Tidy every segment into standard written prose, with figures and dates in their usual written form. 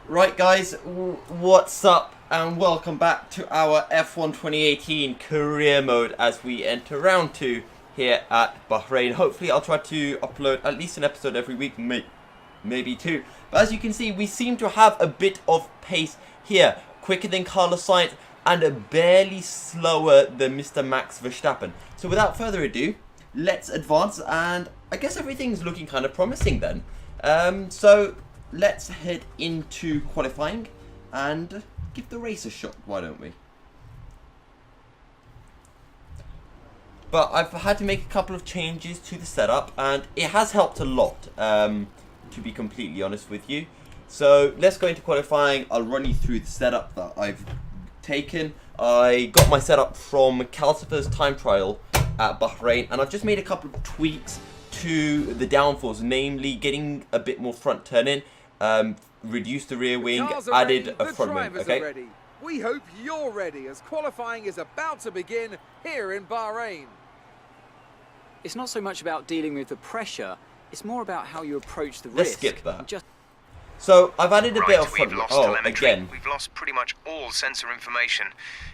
Right guys, what's up and welcome back to our F1 2018 career mode as we enter round 2 here at Bahrain. Hopefully I'll try to upload at least an episode every week, maybe two. But as you can see, we seem to have a bit of pace here, quicker than Carlos Sainz and barely slower than Mr. Max Verstappen. So without further ado, let's advance, and I guess everything's looking kind of promising then. So let's head into qualifying and give the race a shot, why don't we? But I've had to make a couple of changes to the setup, and it has helped a lot, to be completely honest with you. So let's go into qualifying. I'll run you through the setup that I've taken. I got my setup from Calcifer's time trial at Bahrain, and I've just made a couple of tweaks to the downforce, namely getting a bit more front turn in, reduced the rear wing, added a front wing. Okay. We hope you're ready as qualifying is about to begin here in Bahrain. It's not so much about dealing with the pressure, it's more about how you approach the Let's risk. skip that. So I've added a bit of front wing. Oh, again. We've lost pretty much all sensor information.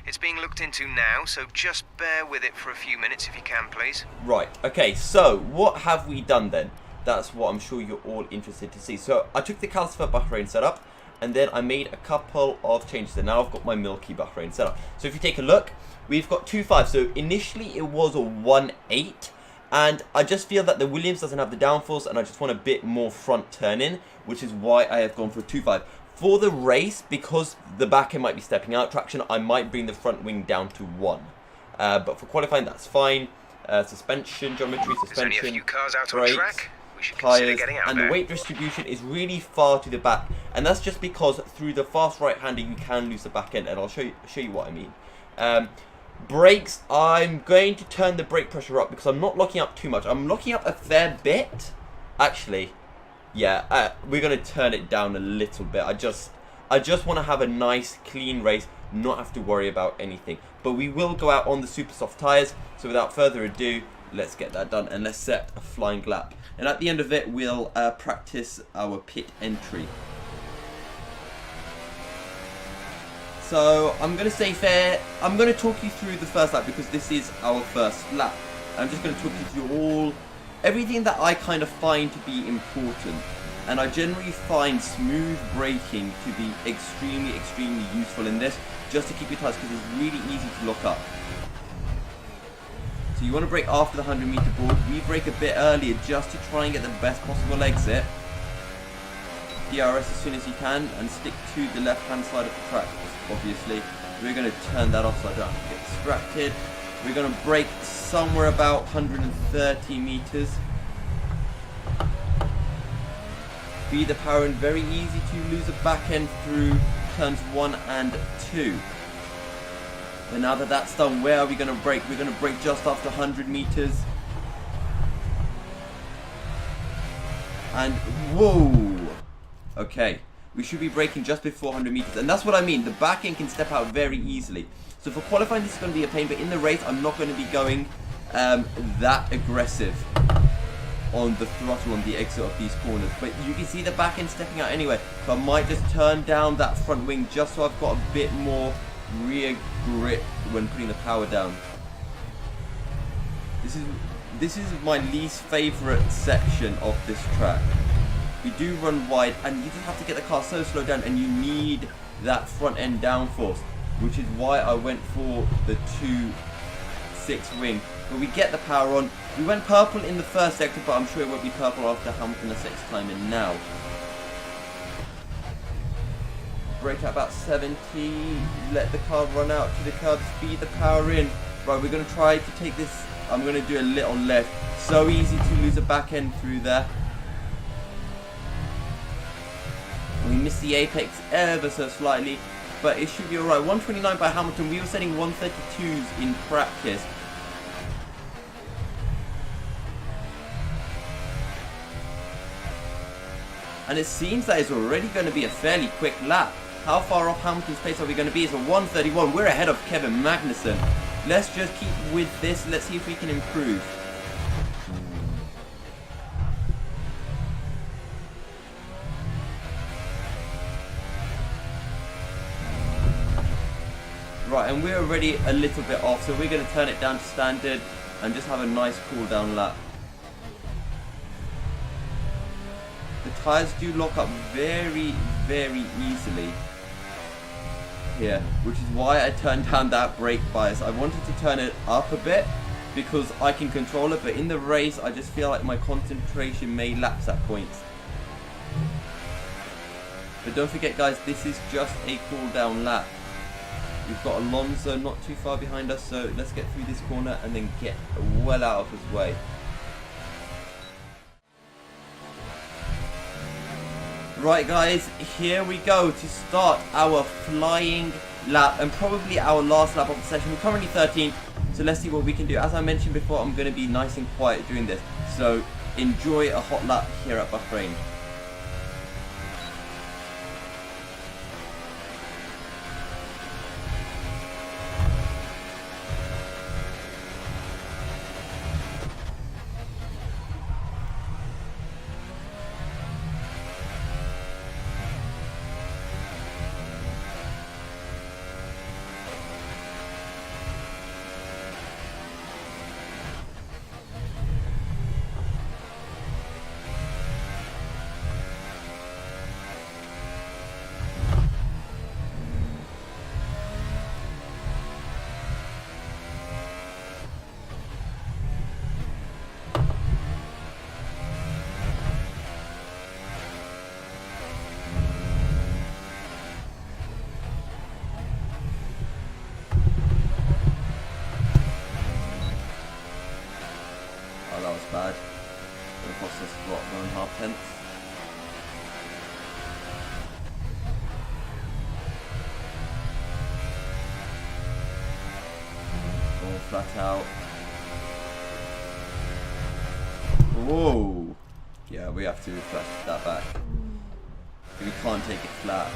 It's being looked into now, so just bear with it for a few minutes if you can, please. Right, okay, so what have we done then? That's what I'm sure you're all interested to see. So I took the Calcifer Bahrain setup, and then I made a couple of changes. And now I've got my Milky Bahrain setup. So if you take a look, we've got 2.5. So initially it was a 1.8. And I just feel that the Williams doesn't have the downforce, and I just want a bit more front turn in, which is why I have gone for 2.5. For the race, because the back end might be stepping out traction, I might bring the front wing down to 1. But for qualifying, that's fine. Suspension, geometry, suspension, There's only a few cars out on brakes, track. We should consider getting out and there. the weight distribution is really far to the back, and that's just because through the fast right-hander you can lose the back end, and I'll show you what I mean. Brakes, I'm going to turn the brake pressure up because I'm not locking up too much. I'm locking up a fair bit, actually. Yeah, we're going to turn it down a little bit. I just want to have a nice, clean race, not have to worry about anything. But we will go out on the super soft tyres. So without further ado, let's get that done and let's set a flying lap. And at the end of it, we'll practice our pit entry. So I'm going to say fair. I'm going to talk you through the first lap because this is our first lap. I'm just going to talk you through everything that I kind of find to be important. And I generally find smooth braking to be extremely, extremely useful in this, just to keep your tyres, because it's really easy to lock up. So you want to brake after the 100-meter board. We brake a bit earlier just to try and get the best possible exit. DRS as soon as you can, and stick to the left-hand side of the track. Obviously, we're going to turn that off so I don't have to get distracted. We're going to brake somewhere about 130 meters. Feed the power in. Very easy to lose a back end through turns 1 and 2. And now that that's done, where are we going to brake? We're going to brake just after 100 meters. And whoa! Okay. We should be braking just before 100 meters. And that's what I mean. The back end can step out very easily. So for qualifying, this is going to be a pain. But in the race, I'm not going to be going that aggressive on the throttle on the exit of these corners. But you can see the back end stepping out anyway. So I might just turn down that front wing just so I've got a bit more rear grip when putting the power down. This is my least favorite section of this track. We do run wide, and you just have to get the car so slow down, and you need that front end downforce, which is why I went for the 2.6 wing. But we get the power on. We went purple in the first sector, but I'm sure it won't be purple after Hamilton has time in now. Brake at about 70, let the car run out to the curb, speed the power in. Right, we're going to try to take this. I'm going to do a little left. So easy to lose a back end through there. We missed the apex ever so slightly, but it should be alright. 129 by Hamilton. We were setting 132s in practice. And it seems that it's already going to be a fairly quick lap. How far off Hamilton's pace are we going to be? It's a 131. We're ahead of Kevin Magnussen. Let's just keep with this. Let's see if we can improve. Right, and we're already a little bit off, so we're going to turn it down to standard and just have a nice cool down lap. The tyres do lock up very, very easily here, which is why I turned down that brake bias. I wanted to turn it up a bit because I can control it, but in the race I just feel like my concentration may lapse at points. But don't forget guys, this is just a cool down lap. We've got Alonso not too far behind us, so let's get through this corner and then get well out of his way. Right guys, here we go to start our flying lap and probably our last lap of the session. We're currently 13th, so let's see what we can do. As I mentioned before, I'm going to be nice and quiet doing this, so enjoy a hot lap here at Bahrain. Bad. It cost us what, 1.5 tenths? All flat out. Whoa! Yeah, we have to flash that back. We can't take it flat.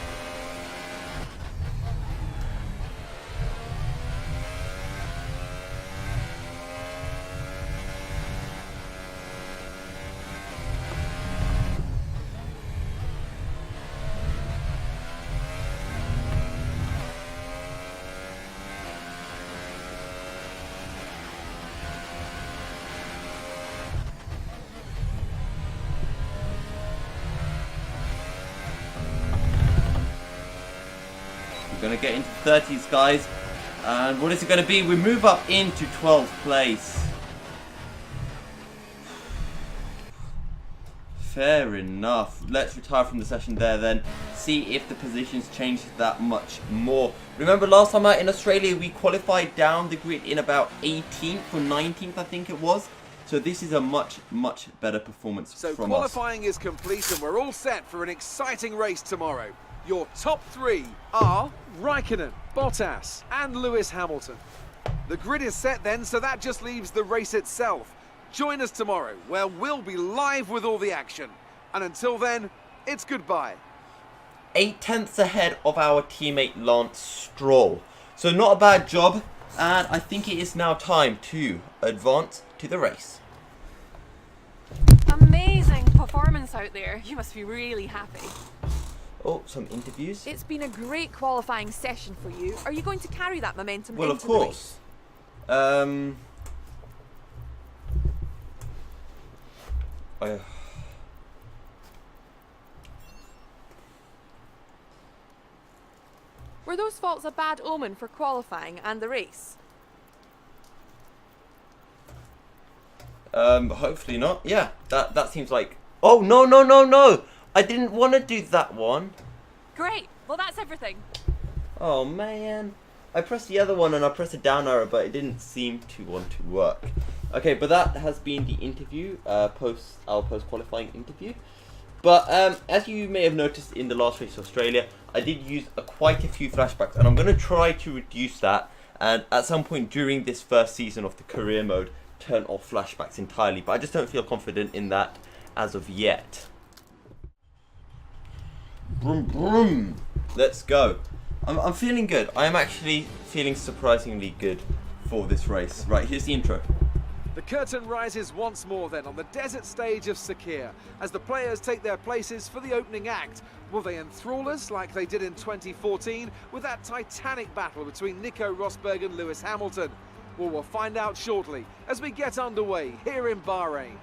Going to get into the 30s guys, and what is it going to be? We move up into 12th place. Fair enough. Let's retire from the session there then, see if the positions change that much more. Remember last time out in Australia we qualified down the grid in about 18th or 19th I think it was, so this is a much better performance so from us. Qualifying is complete and we're all set for an exciting race tomorrow. Your top three are Raikkonen, Bottas and Lewis Hamilton. The grid is set then, so that just leaves the race itself. Join us tomorrow, where we'll be live with all the action. And until then, it's goodbye. 8 tenths ahead of our teammate Lance Stroll. So not a bad job, and I think it is now time to advance to the race. Amazing performance out there. You must be really happy. Oh, some interviews. It's been a great qualifying session for you. Are you going to carry that momentum Well, into of course. the race? Were those faults a bad omen for qualifying and the race? Hopefully not. Yeah, that seems like... Oh, no! I didn't want to do that one. Great. Well, that's everything. Oh, man. I pressed the other one and I pressed a down arrow, but it didn't seem to want to work. Okay, but that has been the interview, our post-qualifying interview. But as you may have noticed in the last race of Australia, I did use quite a few flashbacks, and I'm going to try to reduce that, and at some point during this first season of the career mode, turn off flashbacks entirely. But I just don't feel confident in that as of yet. Vroom, vroom. Let's go. I'm feeling good. I am actually feeling surprisingly good for this race. Right, here's the intro. The curtain rises once more then on the desert stage of Sakir as the players take their places for the opening act. Will they enthrall us like they did in 2014 with that titanic battle between Nico Rosberg and Lewis Hamilton? Well, we'll find out shortly as we get underway here in Bahrain.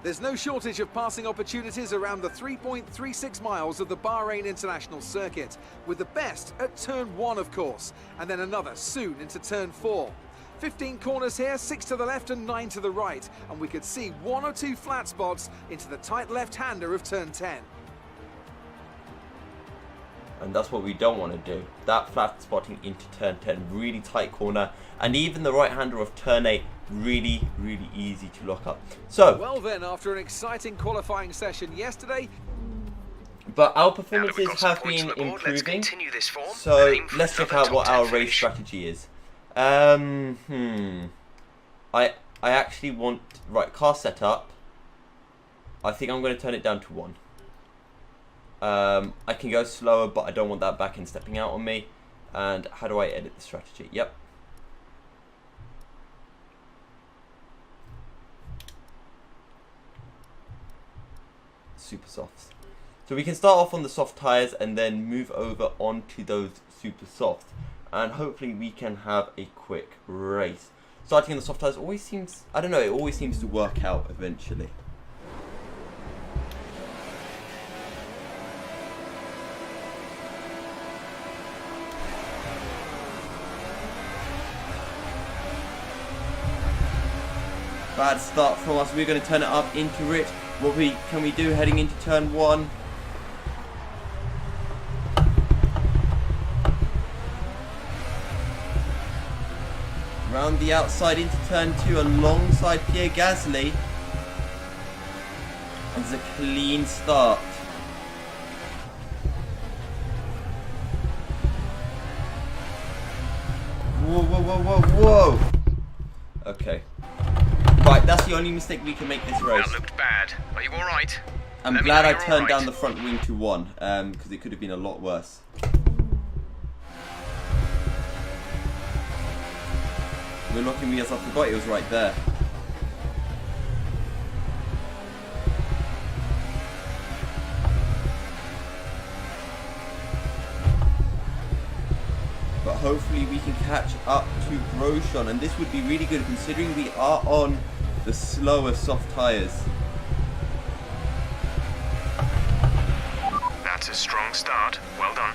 There's no shortage of passing opportunities around the 3.36 miles of the Bahrain International Circuit, with the best at turn 1 of course, and then another soon into turn 4. 15 corners here, 6 to the left and 9 to the right, and we could see 1 or 2 flat spots into the tight left-hander of turn 10. And that's what we don't want to do. That flat spotting into turn 10, really tight corner, and even the right-hander of turn 8, really easy to lock up. So, well then, after an exciting qualifying session yesterday, but our performances have been improving, so let's check out what our race strategy is. I actually want, right, car setup, I think I'm going to turn it down to 1. I can go slower, but I don't want that back end stepping out on me. And how do I edit the strategy? Yep. Super softs. So we can start off on the soft tires and then move over onto those super softs. And hopefully we can have a quick race. Starting on the soft tires always seems, I don't know, it always seems to work out eventually. Bad start from us. We're going to turn it up into it. What can we do heading into turn 1? Round the outside into turn 2 alongside Pierre Gasly. It's a clean start. Whoa. Okay. Right, that's the only mistake we can make this race. That looked bad. Are you alright? I'm glad I turned down the front wing to 1, because it could have been a lot worse. We're knocking me off. I forgot it was right there. But hopefully we can catch up to Grosjean, and this would be really good considering we are on the slower soft tyres. That's a strong start. Well done.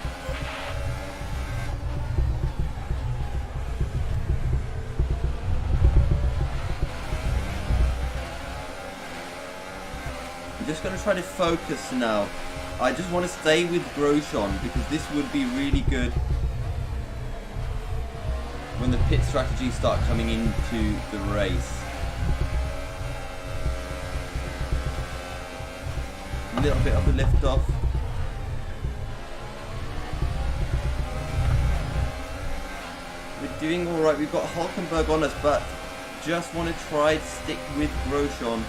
I'm just going to try to focus now. I just want to stay with Grosjean because this would be really good when the pit strategies start coming into the race. A little bit of a lift off. We're doing alright. We've got Hulkenberg on us, but just want to try to stick with Grosjean.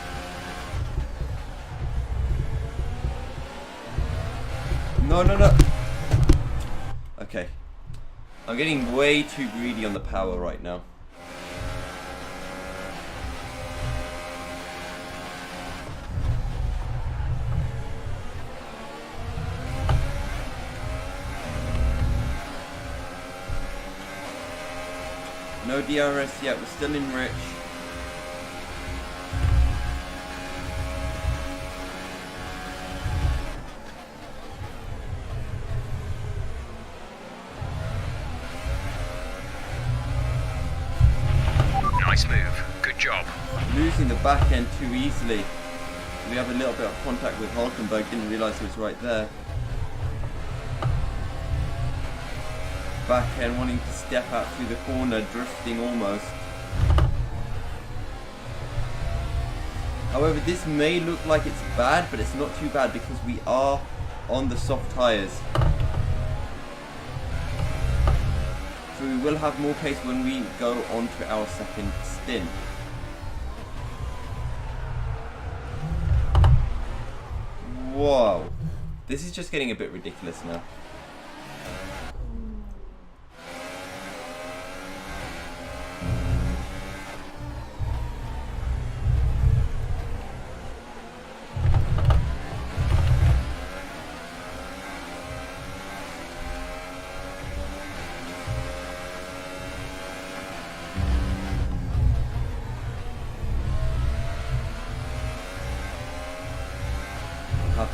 No. Okay. I'm getting way too greedy on the power right now. No DRS yet, we're still in rich. Nice move. Good job. Losing the back end too easily. We have a little bit of contact with Hulkenberg, didn't realise he was right there. Back end wanting to step out through the corner, drifting almost. However, this may look like it's bad, but it's not too bad because we are on the soft tyres. So we will have more pace when we go on to our second stint. Whoa. This is just getting a bit ridiculous now.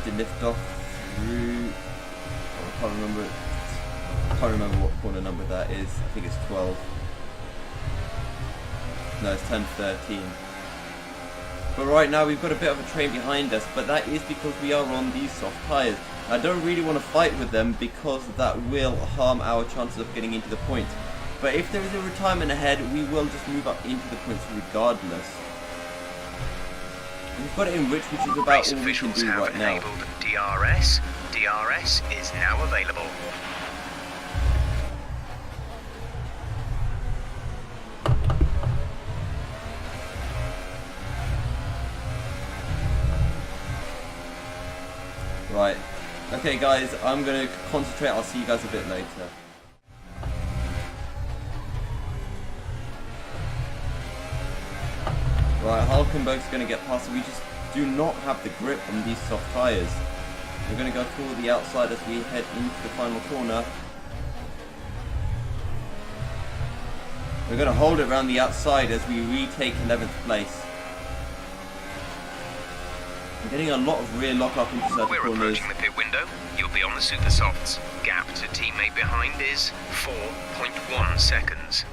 to lift off through. I can't remember what corner number that is. I think it's 12. No, it's 10-13. But right now we've got a bit of a train behind us, but that is because we are on these soft tyres. I don't really want to fight with them because that will harm our chances of getting into the points. But if there is a retirement ahead, we will just move up into the points regardless. We've got it in which is about Race all we can officials do have right now. enabled DRS. DRS is now available. Right. Okay guys, I'm going to concentrate. I'll see you guys a bit later. Right, Hulkenberg's going to get past. We just do not have the grip on these soft tyres. We're going to go for the outside as we head into the final corner. We're going to hold it around the outside as we retake 11th place. We're getting a lot of rear lock-up into certain We're corners. approaching the pit window. You'll be on the super softs. Gap to teammate behind is 4.1 seconds.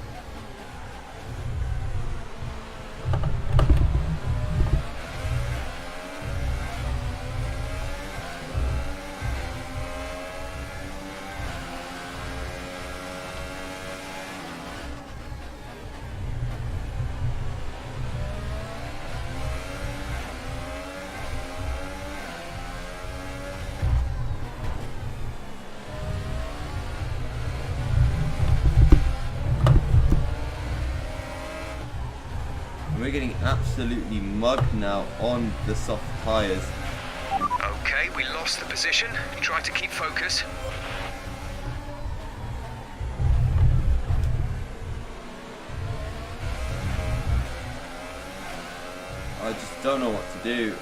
We're getting absolutely mugged now on the soft tyres. Okay, we lost the position. Try to keep focus. I just don't know what to do.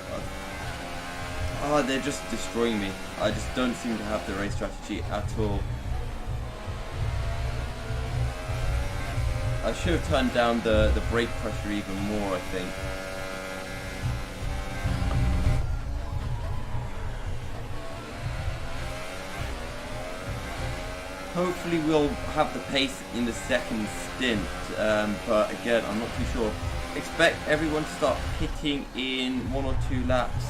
They're just destroying me. I just don't seem to have the race strategy at all. I should have turned down the brake pressure even more, I think. Hopefully we'll have the pace in the second stint, but again, I'm not too sure. Expect everyone to start pitting in 1 or 2 laps.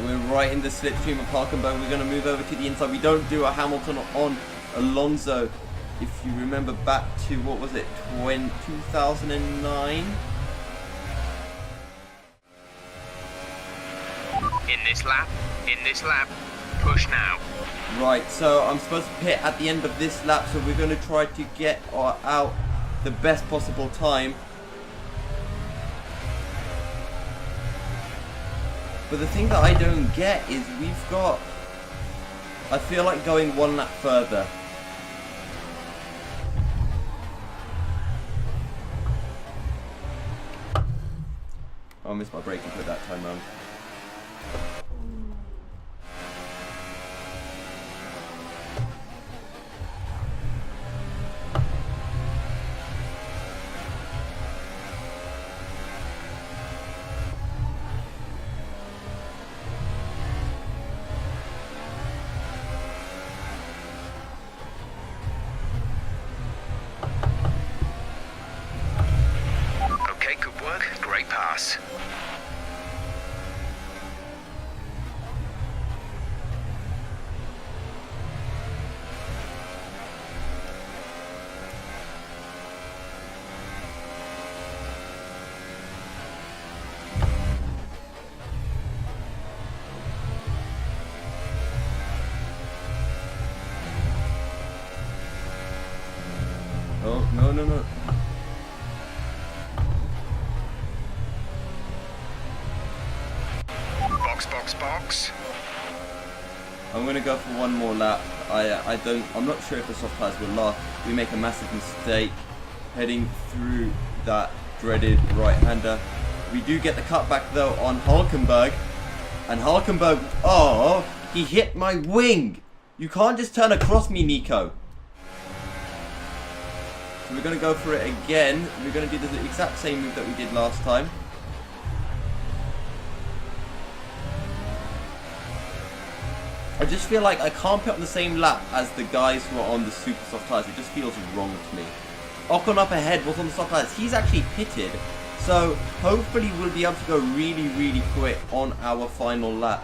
We're right in the slipstream of Hulkenberg. We're going to move over to the inside. We don't do a Hamilton on Alonso. If you remember back to, what was it, 2009? In this lap, push now. Right, so I'm supposed to pit at the end of this lap, so we're going to try to get out the best possible time. But the thing that I don't get is we've got... I feel like going 1 lap further. I missed my brake and put that time round. Okay, good work. Great pass. I'm gonna go for one more lap. I'm not sure if the soft tires will last. We make a massive mistake heading through that dreaded right-hander. We do get the cutback though on Hulkenberg, and Hulkenberg, oh, he hit my wing. You can't just turn across me, Nico. So we're gonna go for it again. We're gonna do the exact same move that we did last time. I just feel like I can't put on the same lap as the guys who are on the super soft tires. It just feels wrong to me. Ocon up ahead was on the soft tires. He's actually pitted. So hopefully we'll be able to go really, really quick on our final lap.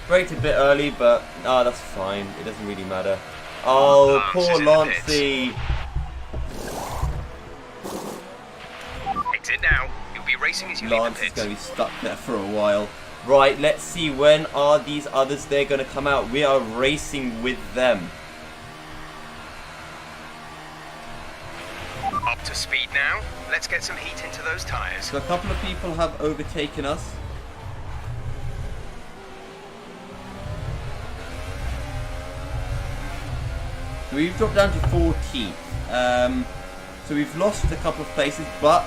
Braked a bit early, but that's fine. It doesn't really matter. Oh, poor Lancey. Exit now. You'll be racing as you leave the Lance is pits. going to be stuck there for a while. Right, let's see, when are these others they're going to come out? We are racing with them. Up to speed now. Let's get some heat into those tyres. So a couple of people have overtaken us. So we've dropped down to 14th. So we've lost a couple of places, but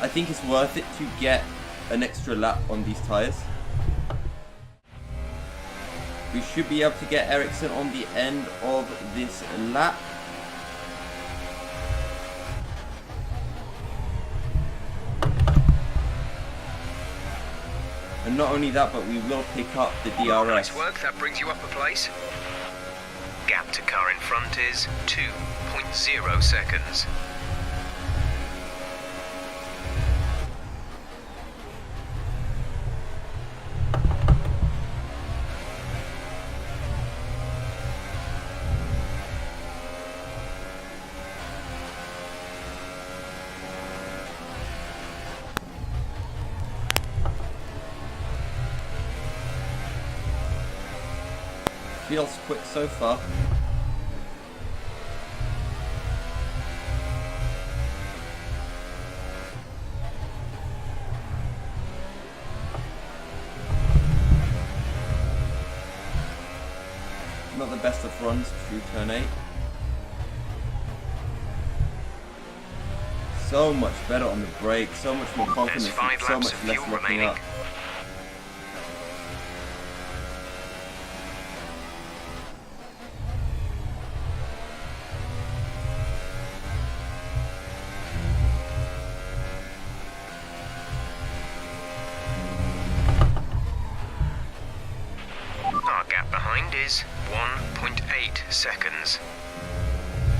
I think it's worth it to get an extra lap on these tyres. We should be able to get Ericsson on the end of this lap. And not only that, but we will pick up the DRS. Nice work, that brings you up a place. Gap to car in front is 2.0 seconds. Feels quick so far. Not the best of runs through turn 8. So much better on the brake, so much more confidence, There's 5 so laps much of less fuel locking remaining. up. Our gap behind is 1.8 seconds.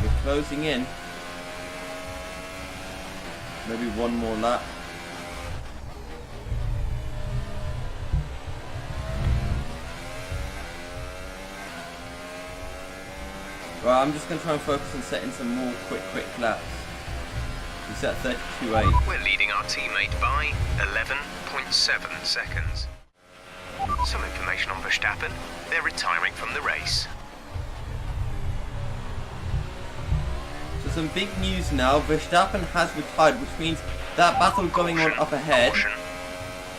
We're closing in. Maybe one more lap. Right, I'm just going to try and focus on setting some more quick laps. We set 32.8. We're leading our teammate by 11.7 seconds. Some information on Verstappen. They're retiring from the race. So some big news now. Verstappen has retired, which means that battle going on up ahead. Caution.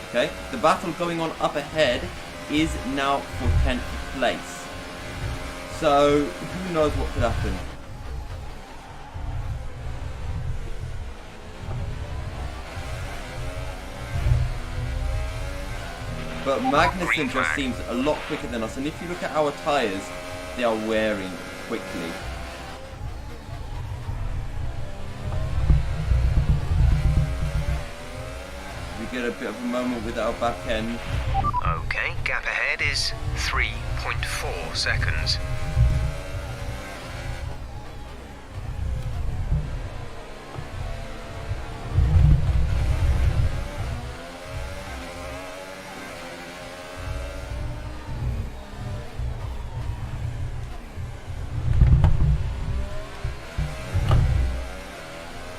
Okay, the battle going on up ahead is now for 10th place. So who knows what could happen. But Magnussen Green just flag. seems a lot quicker than us, and if you look at our tyres, they are wearing quickly. We get a bit of a moment with our back end. Okay, gap ahead is 3.4 seconds.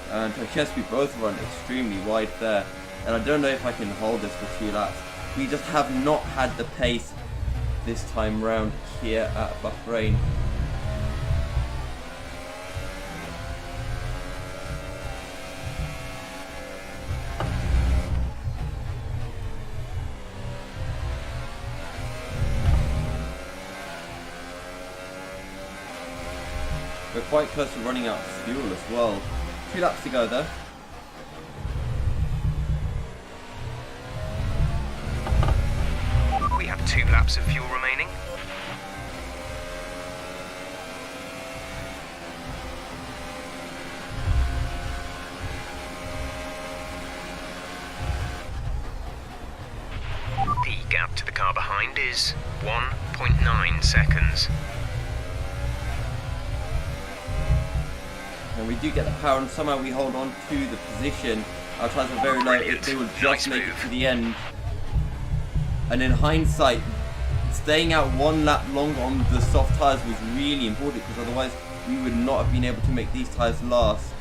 And I guess we both run extremely wide there. And I don't know if I can hold this for 2 laps. We just have not had the pace this time round here at Bahrain. We're quite close to running out of fuel as well. 2 laps to go though. We have 2 laps of fuel remaining. The gap to the car behind is 1.9 seconds. And we do get the power, and somehow we hold on to the position. Our tyres are very low. Brilliant. They will just Nice make it move. to the end. And in hindsight, staying out 1 lap longer on the soft tyres was really important, because otherwise we would not have been able to make these tyres last.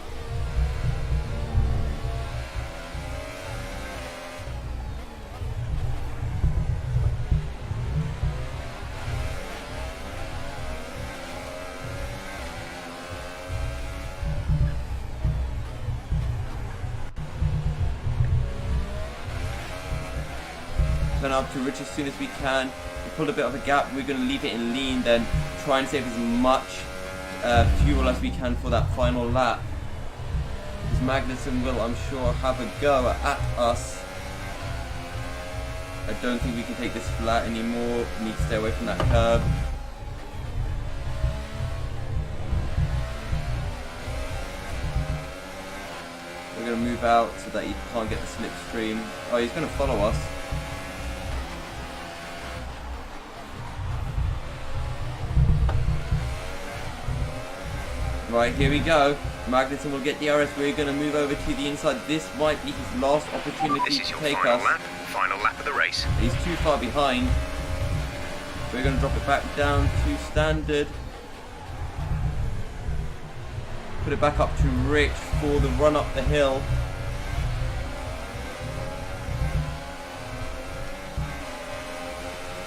Turn up to Rich as soon as we can. We pulled a bit of a gap. We're going to leave it in lean, then try and save as much fuel as we can for that final lap. Because Magnussen will, I'm sure, have a go at us. I don't think we can take this flat anymore. We need to stay away from that curb. We're going to move out so that he can't get the slipstream. Oh, he's going to follow us. Right, here we go. Magnussen will get DRS. We're going to move over to the inside. This might be his last opportunity This to is your take final us. lap. Final lap of the race. He's too far behind. We're going to drop it back down to standard. Put it back up to Rich for the run up the hill.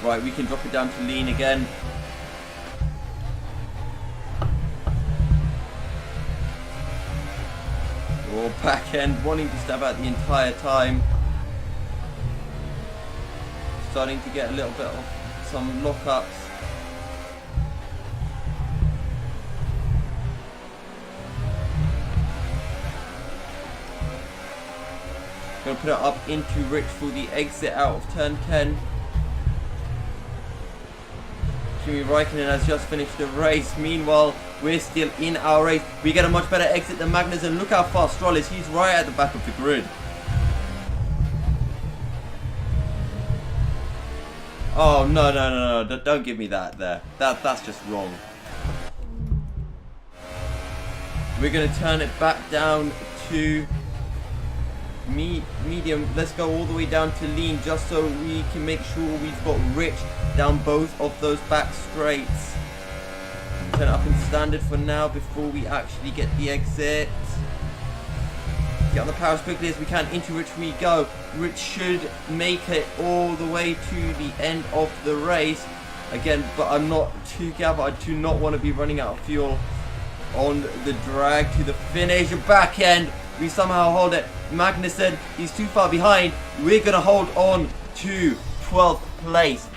Right, we can drop it down to lean again. Or back end, wanting to stab out the entire time. Starting to get a little bit of some lockups. Going to put it up into Rich for the exit out of turn 10. Kimi Raikkonen has just finished the race. Meanwhile, we're still in our race. We get a much better exit than Magnussen. Look how far Stroll is. He's right at the back of the grid. Oh, no. Don't give me that there. That's just wrong. We're going to turn it back down to medium. Let's go all the way down to lean, just so we can make sure we've got Rich down both of those back straights. Turn it up in standard for now before we actually get the exit. Get on the power as quickly as we can. Into Rich we go. Rich should make it all the way to the end of the race again, but I'm not too careful. I do not want to be running out of fuel on the drag to the finish. Back end, we somehow hold it. Magnussen, he's too far behind. We're going to hold on to 12th place.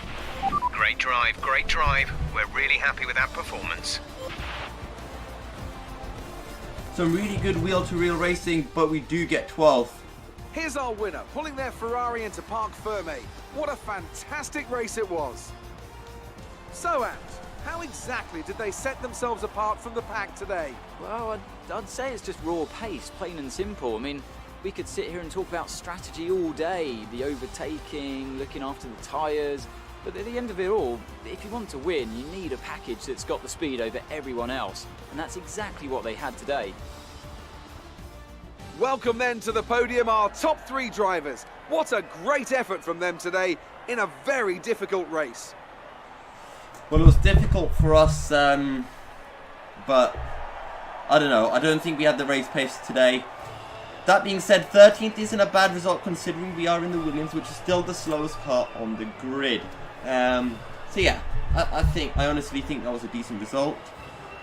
Great drive, great drive. We're really happy with that performance. Some really good wheel-to-wheel racing, but we do get 12th. Here's our winner, pulling their Ferrari into Parc Fermé. What a fantastic race it was. So, Ant, how exactly did they set themselves apart from the pack today? Well, I'd say it's just raw pace, plain and simple. I mean, we could sit here and talk about strategy all day, the overtaking, looking after the tyres, but at the end of it all, if you want to win, you need a package that's got the speed over everyone else, and that's exactly what they had today. Welcome then to the podium, our top 3 drivers. What a great effort from them today in a very difficult race. Well, it was difficult for us, but I don't know. I don't think we had the race pace today. That being said, 13th isn't a bad result considering we are in the Williams, which is still the slowest car on the grid. So yeah, I honestly think that was a decent result.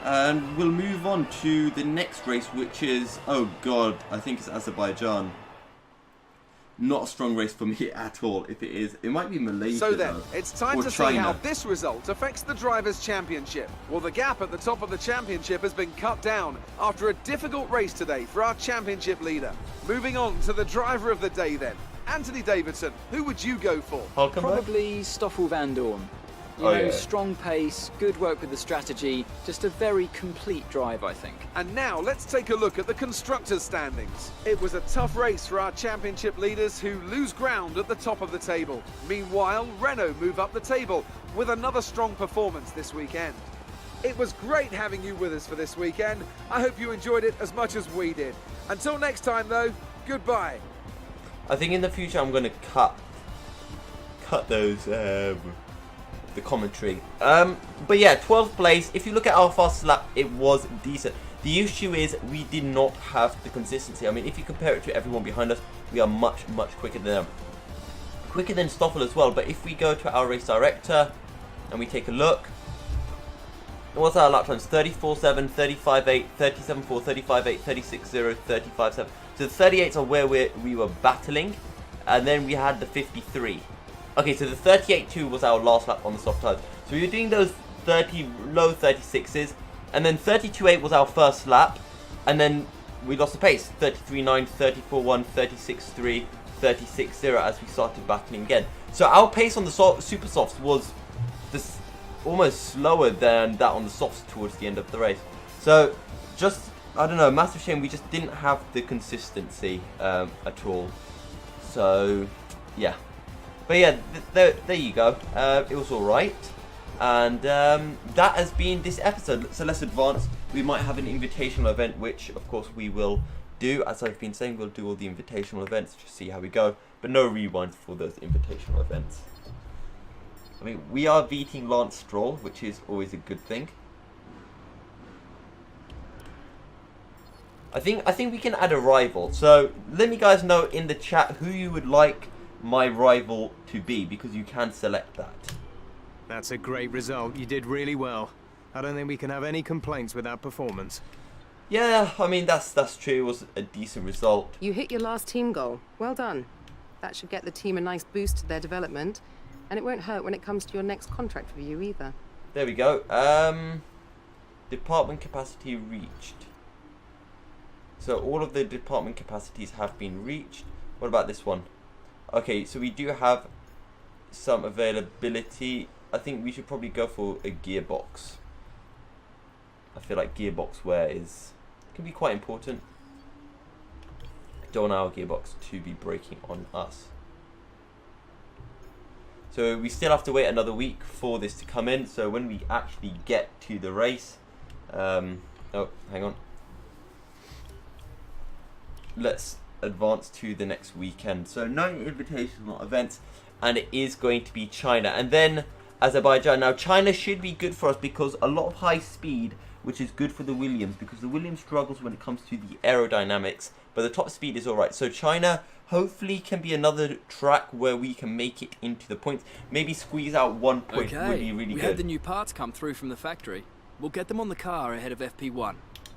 And we'll move on to the next race, which is, oh god, I think it's Azerbaijan. not a strong race for me at all. If it is, it might be Malaysia. So then, though, it's time or to China. see how this result affects the Drivers' Championship. Well, the gap at the top of the championship has been cut down after a difficult race today for our championship leader. Moving on to the driver of the day then. Anthony Davidson, who would you go for? Hulkenberg? Probably Stoffel Van Dorn. Strong pace, good work with the strategy, just a very complete drive, I think. And now let's take a look at the constructors' standings. It was a tough race for our championship leaders who lose ground at the top of the table. Meanwhile, Renault move up the table with another strong performance this weekend. It was great having you with us for this weekend. I hope you enjoyed it as much as we did. Until next time though, goodbye. I think in the future I'm going to cut those the commentary. But yeah, 12th place. If you look at our fast lap, it was decent. The issue is we did not have the consistency. I mean, if you compare it to everyone behind us, we are much quicker than them. Quicker than Stoffel as well. But if we go to our race director and we take a look, what's our lap times? 34.7, 35.8, 37.4, 35.8, 36.0, 35.7. So the 38s are where we were battling, and then we had the 53. Okay, so the 38.2 was our last lap on the soft tires. So we were doing those low 36s, and then 32.8 was our first lap, and then we lost the pace. 33.9, 34.1, 36.3, 36.0 as we started battling again. So our pace on the super softs was this almost slower than that on the softs towards the end of the race. So just, I don't know, massive shame we just didn't have the consistency at all. So yeah. But yeah, there you go. It was alright. And that has been this episode. So let's advance. We might have an invitational event, which of course we will do. As I've been saying, we'll do all the invitational events to see how we go. But no rewinds for those invitational events. I mean, we are beating Lance Stroll, which is always a good thing. I think we can add a rival. So let me guys know in the chat who you would like my rival to be, because you can select that. That's a great result. You did really well. I don't think we can have any complaints with that performance. Yeah, I mean that's true. It was a decent result. You hit your last team goal. Well done. That should get the team a nice boost to their development, and it won't hurt when it comes to your next contract review either. There we go. Department capacity reached. So all of the department capacities have been reached. What about this one? Okay, so we do have some availability. I think we should probably go for a gearbox. I feel like gearbox wear can be quite important. Don't want our gearbox to be breaking on us. So we still have to wait another week for this to come in. So when we actually get to the race, oh, hang on. Let's advance to the next weekend. So no invitational events, and it is going to be China and then Azerbaijan. Now China should be good for us because a lot of high speed, which is good for the Williams, because the Williams struggles when it comes to the aerodynamics, but the top speed is alright. So China hopefully can be another track where we can make it into the points. Maybe squeeze out 1 point would be really we good. had the new parts come through from the factory. We'll get them on the car ahead of FP1.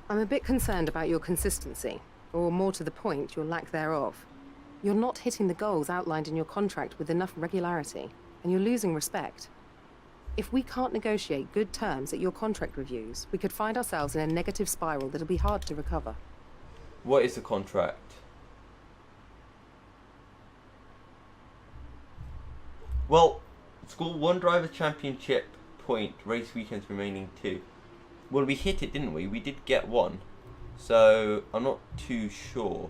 I'm a bit concerned about your consistency, or more to the point, your lack thereof. You're not hitting the goals outlined in your contract with enough regularity, and you're losing respect. If we can't negotiate good terms at your contract reviews, we could find ourselves in a negative spiral that'll be hard to recover. What is the contract? Well, score 1 driver championship point, race weekends remaining 2. Well, we hit it, didn't we? We did get 1. So, I'm not too sure.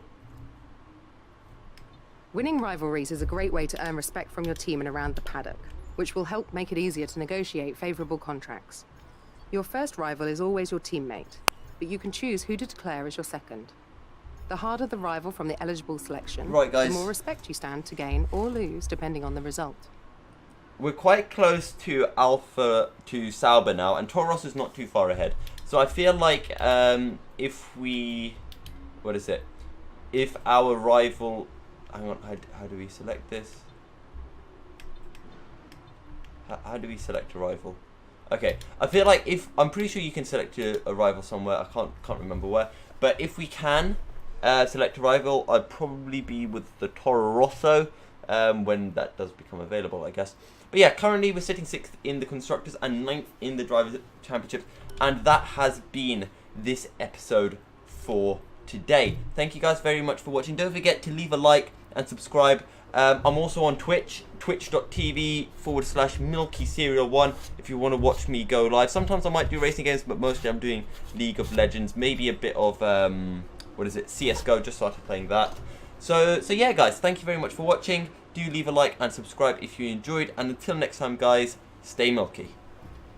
Winning rivalries is a great way to earn respect from your team and around the paddock, which will help make it easier to negotiate favourable contracts. Your first rival is always your teammate, but you can choose who to declare as your second. The harder the rival from the eligible selection, right, guys, the more respect you stand to gain or lose depending on the result. We're quite close to Alpha to Sauber now, and Toros is not too far ahead. So I feel like if we... What is it? If our rival... Hang on, how do we select this? How do we select a rival? Okay, I feel like if... I'm pretty sure you can select a rival somewhere. I can't remember where. But if we can, select a rival, I'd probably be with the Toro Rosso when that does become available, I guess. But yeah, currently we're sitting 6th in the Constructors and 9th in the Drivers' Championships. And that has been this episode for today. Thank you guys very much for watching. Don't forget to leave a like and subscribe. I'm also on Twitch, twitch.tv/MilkySerial1 if you want to watch me go live. Sometimes I might do racing games, but mostly I'm doing League of Legends, maybe a bit of CSGO. Just started playing that. So yeah guys, thank you very much for watching. Do leave a like and subscribe if you enjoyed, and until next time guys, stay milky.